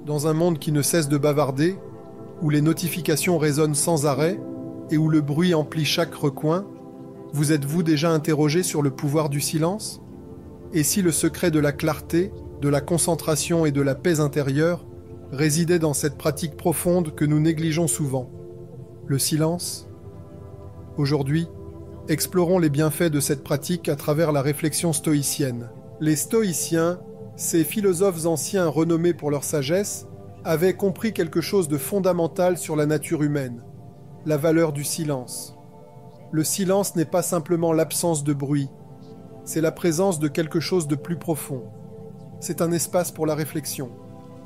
Dans un monde qui ne cesse de bavarder, où les notifications résonnent sans arrêt et où le bruit emplit chaque recoin, vous êtes-vous déjà interrogé sur le pouvoir du silence? Et si le secret de la clarté, de la concentration et de la paix intérieure résidait dans cette pratique profonde que nous négligeons souvent, le silence? Aujourd'hui, explorons les bienfaits de cette pratique à travers la réflexion stoïcienne. Les stoïciens, ces philosophes anciens renommés pour leur sagesse, avaient compris quelque chose de fondamental sur la nature humaine, la valeur du silence. Le silence n'est pas simplement l'absence de bruit, c'est la présence de quelque chose de plus profond. C'est un espace pour la réflexion,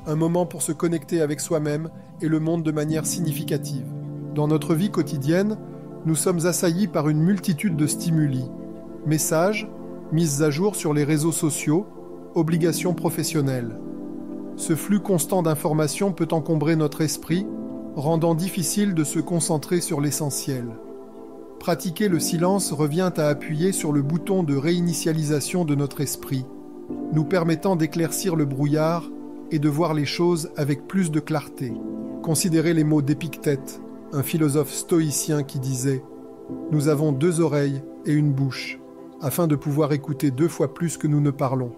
un moment pour se connecter avec soi-même et le monde de manière significative. Dans notre vie quotidienne, nous sommes assaillis par une multitude de stimuli, messages, mises à jour sur les réseaux sociaux, obligations professionnelles. Ce flux constant d'informations peut encombrer notre esprit, rendant difficile de se concentrer sur l'essentiel. Pratiquer le silence revient à appuyer sur le bouton de réinitialisation de notre esprit, nous permettant d'éclaircir le brouillard et de voir les choses avec plus de clarté. Considérez les mots d'Épictète, un philosophe stoïcien qui disait « Nous avons 2 oreilles et une bouche, afin de pouvoir écouter 2 fois plus que nous ne parlons. »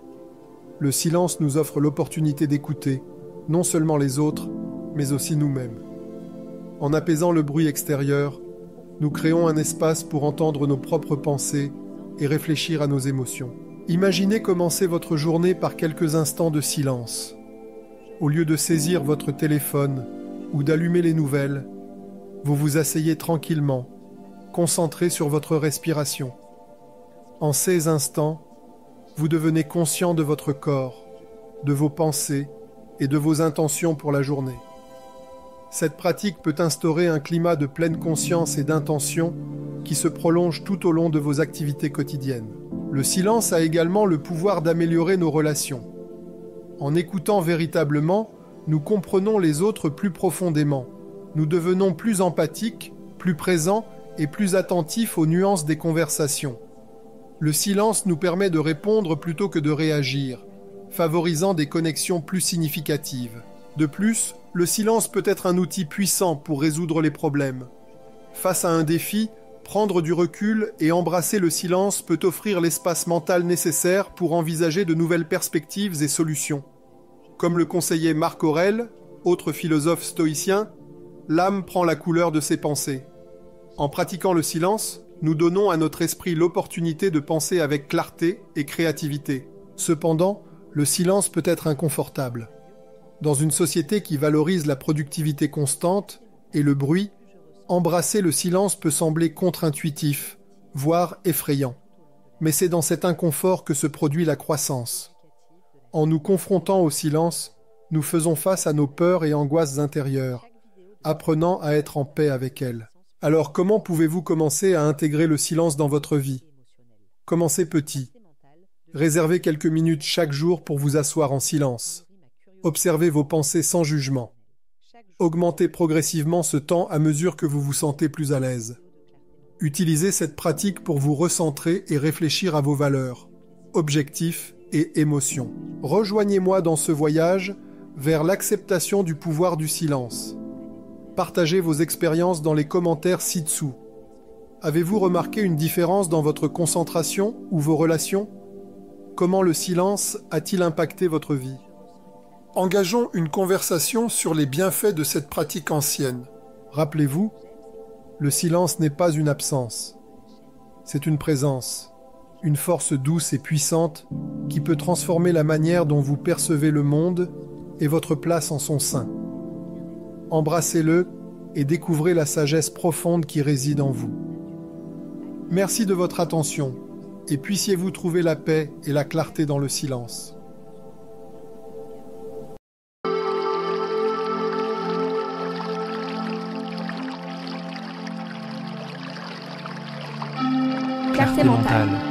Le silence nous offre l'opportunité d'écouter, non seulement les autres, mais aussi nous-mêmes. En apaisant le bruit extérieur, nous créons un espace pour entendre nos propres pensées et réfléchir à nos émotions. Imaginez commencer votre journée par quelques instants de silence. Au lieu de saisir votre téléphone ou d'allumer les nouvelles, vous vous asseyez tranquillement, concentré sur votre respiration. En ces instants, vous devenez conscient de votre corps, de vos pensées et de vos intentions pour la journée. Cette pratique peut instaurer un climat de pleine conscience et d'intention qui se prolonge tout au long de vos activités quotidiennes. Le silence a également le pouvoir d'améliorer nos relations. En écoutant véritablement, nous comprenons les autres plus profondément. Nous devenons plus empathiques, plus présents et plus attentifs aux nuances des conversations. Le silence nous permet de répondre plutôt que de réagir, favorisant des connexions plus significatives. De plus, le silence peut être un outil puissant pour résoudre les problèmes. Face à un défi, prendre du recul et embrasser le silence peut offrir l'espace mental nécessaire pour envisager de nouvelles perspectives et solutions. Comme le conseillait Marc Aurèle, autre philosophe stoïcien, l'âme prend la couleur de ses pensées. En pratiquant le silence, nous donnons à notre esprit l'opportunité de penser avec clarté et créativité. Cependant, le silence peut être inconfortable. Dans une société qui valorise la productivité constante et le bruit, embrasser le silence peut sembler contre-intuitif, voire effrayant. Mais c'est dans cet inconfort que se produit la croissance. En nous confrontant au silence, nous faisons face à nos peurs et angoisses intérieures, apprenant à être en paix avec elles. Alors comment pouvez-vous commencer à intégrer le silence dans votre vie? Commencez petit. Réservez quelques minutes chaque jour pour vous asseoir en silence. Observez vos pensées sans jugement. Augmentez progressivement ce temps à mesure que vous vous sentez plus à l'aise. Utilisez cette pratique pour vous recentrer et réfléchir à vos valeurs, objectifs et émotions. Rejoignez-moi dans ce voyage vers l'acceptation du pouvoir du silence. Partagez vos expériences dans les commentaires ci-dessous. Avez-vous remarqué une différence dans votre concentration ou vos relations? Comment le silence a-t-il impacté votre vie? Engageons une conversation sur les bienfaits de cette pratique ancienne. Rappelez-vous, le silence n'est pas une absence. C'est une présence, une force douce et puissante qui peut transformer la manière dont vous percevez le monde et votre place en son sein. Embrassez-le et découvrez la sagesse profonde qui réside en vous. Merci de votre attention et puissiez-vous trouver la paix et la clarté dans le silence. Clarté mentale.